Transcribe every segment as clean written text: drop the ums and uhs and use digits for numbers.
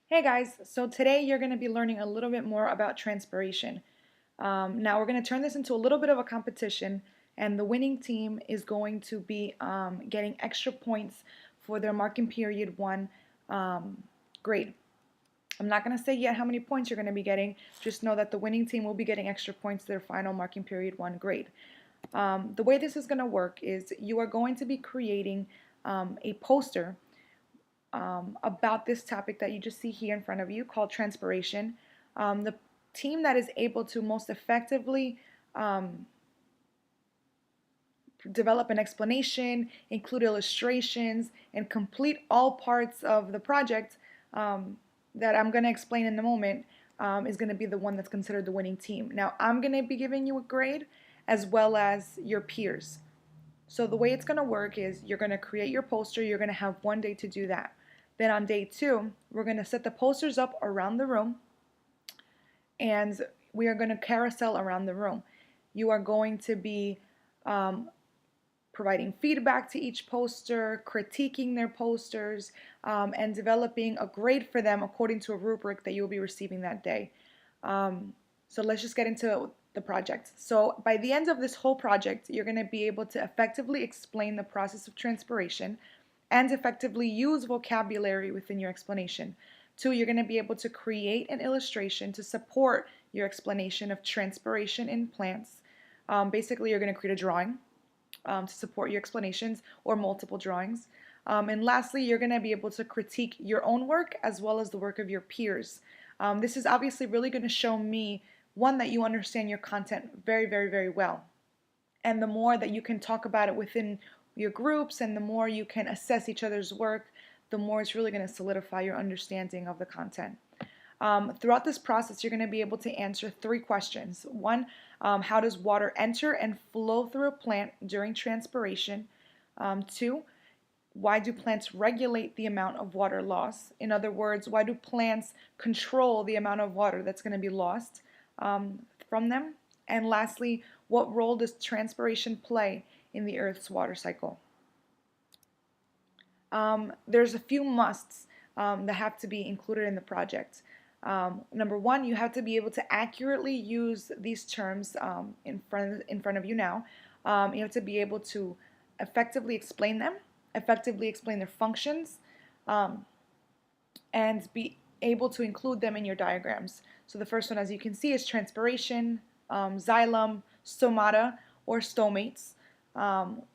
Hey guys, so today you're going to be learning a little bit more about transpiration. Now we're going to turn this into a little bit of a competition, and the winning team is going to be getting extra points for their marking period 1 grade. I'm not going to say yet how many points you're going to be getting, just know that the winning team will be getting extra points to their final marking period 1 grade. The way this is going to work is you are going to be creating a poster about this topic that you just see here in front of you called transpiration. The team that is able to most effectively develop an explanation, include illustrations, and complete all parts of the project that I'm going to explain in a moment is going to be the one that's considered the winning team. Now, I'm going to be giving you a grade as well as your peers. So the way it's going to work is you're going to create your poster. You're going to have 1 day to do that. Then on day 2, we're going to set the posters up around the room, and we are going to carousel around the room. You are going to be providing feedback to each poster, critiquing their posters, and developing a grade for them according to a rubric that you'll be receiving that day. So let's just get into the project. So by the end of this whole project, you're going to be able to effectively explain the process of transpiration and effectively use vocabulary within your explanation. 2, you're going to be able to create an illustration to support your explanation of transpiration in plants. Basically, you're going to create a drawing to support your explanations or multiple drawings. And lastly, you're going to be able to critique your own work as well as the work of your peers. This is obviously really going to show me, one, that you understand your content very, very, very well. And the more that you can talk about it within your groups and the more you can assess each other's work, the more it's really going to solidify your understanding of the content. Throughout this process, you're going to be able to answer 3 questions. 1, how does water enter and flow through a plant during transpiration? 2, why do plants regulate the amount of water loss? In other words, why do plants control the amount of water that's going to be lost from them? And lastly, what role does transpiration play in the Earth's water cycle? There's a few musts that have to be included in the project. Number 1, you have to be able to accurately use these terms in front of you now. You have to be able to effectively explain them, effectively explain their functions, and be able to include them in your diagrams. So the first one, as you can see, is transpiration, xylem, stomata or stomates,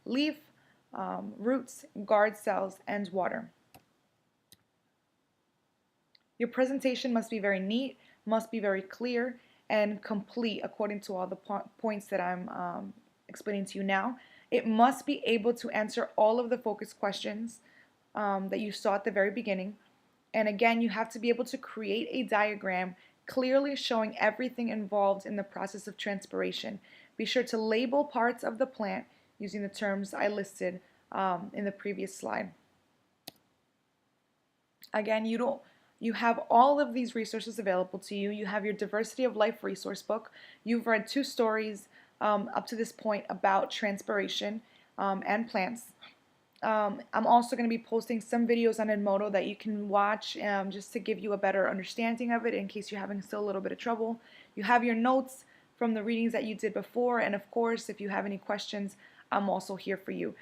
leaf, roots, guard cells, and water. Your presentation must be very neat, must be very clear, and complete according to all the points that I'm explaining to you now. It must be able to answer all of the focus questions that you saw at the very beginning. And again, you have to be able to create a diagram clearly showing everything involved in the process of transpiration. Be sure to label parts of the plant using the terms I listed in the previous slide. Again, you have all of these resources available to you. You have your Diversity of Life resource book. You've read 2 stories up to this point about transpiration and plants. I'm also going to be posting some videos on Edmodo that you can watch just to give you a better understanding of it in case you're having still a little bit of trouble. You have your notes from the readings that you did before, and of course, if you have any questions, I'm also here for you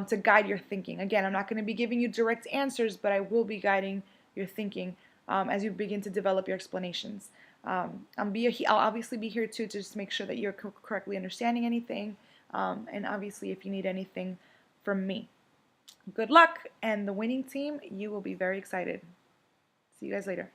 to guide your thinking. Again, I'm not going to be giving you direct answers, but I will be guiding your thinking as you begin to develop your explanations. I'll obviously be here too to just make sure that you're correctly understanding anything, and obviously if you need anything from me. Good luck, and the winning team, you will be very excited. See you guys later.